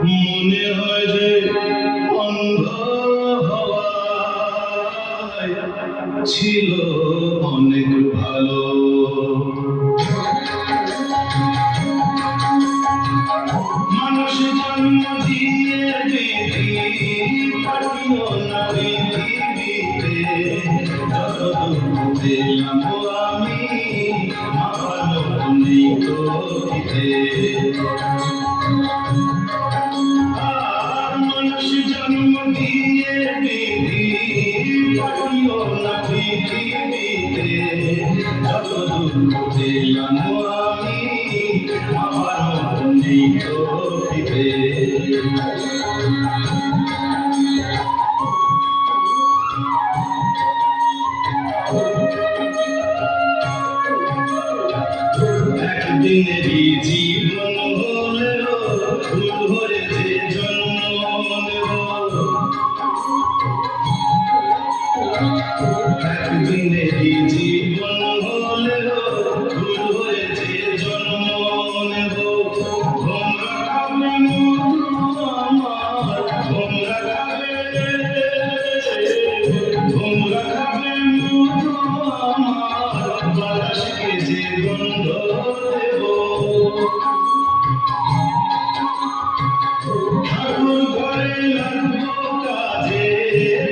মনে হয় যে অন্ধ হওয়ায় ছিল অনেক ভালো। মানুষ জন্ম দিয়ে বিধি পাঠিও না পৃথিবীতে, যত দুঃখ পেলাম আমি আমার নেই তো মানুষ জন্ম দিয়ে বিধি পাঠিও না পৃথিবীতে, যত দুঃখ পেলাম আমি আমার নেই তো একদিনেরই জীবন হলেও ভুল হয়েছে জন্ম নেব। একদিনেরই জীবন হলেও ভুল হয়েছে জন্ম নেব। তোমরা খাবে আমার, তোমরা খাবে, তোমরা খাবে আমার বাতাসকে যে গন্ধ দেব। ঠাকুর ঘরে লাগবো কাজে,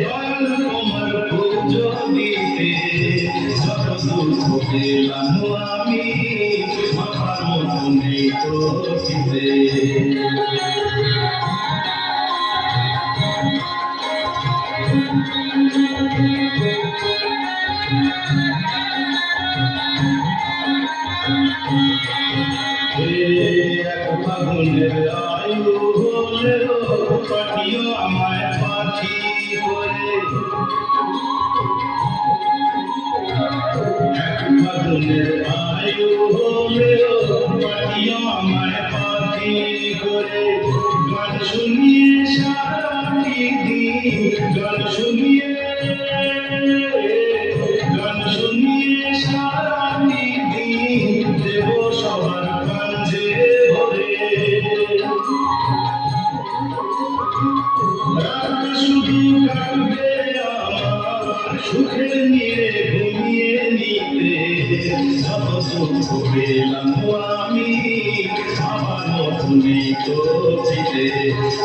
দয়াল তোমার পুজো দিতে, যত দুঃখ পেলাম আমি আমার মতো নেই তো চিতে। এক ফাগুনের আয়ু হলেও পাঠিও আমায় পাখি করে। এক ফাগুনের আয়ু হলেও পাঠিও আমায় পাখি করে। গান শুনিয়ে সারাটি দিন, গান শুনিয়ে, গান শুনিয়ে সারাটি দিন দেব সবার কাছে ভরে। রাত শুধু কাটবে আমার সুখের নিয়ে ঘুমিয়ে নিতে, যত দুঃখ পেলাম আমি আমার মতো নেই তো চিতে।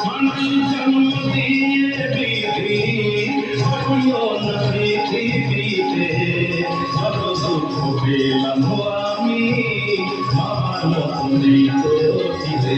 মানুষ জন্ম দিয়ে বিধি পাঠিও না পৃথিবীতে, যত দুঃখ পেলাম আমি আমার মতো নেই তো চিতে।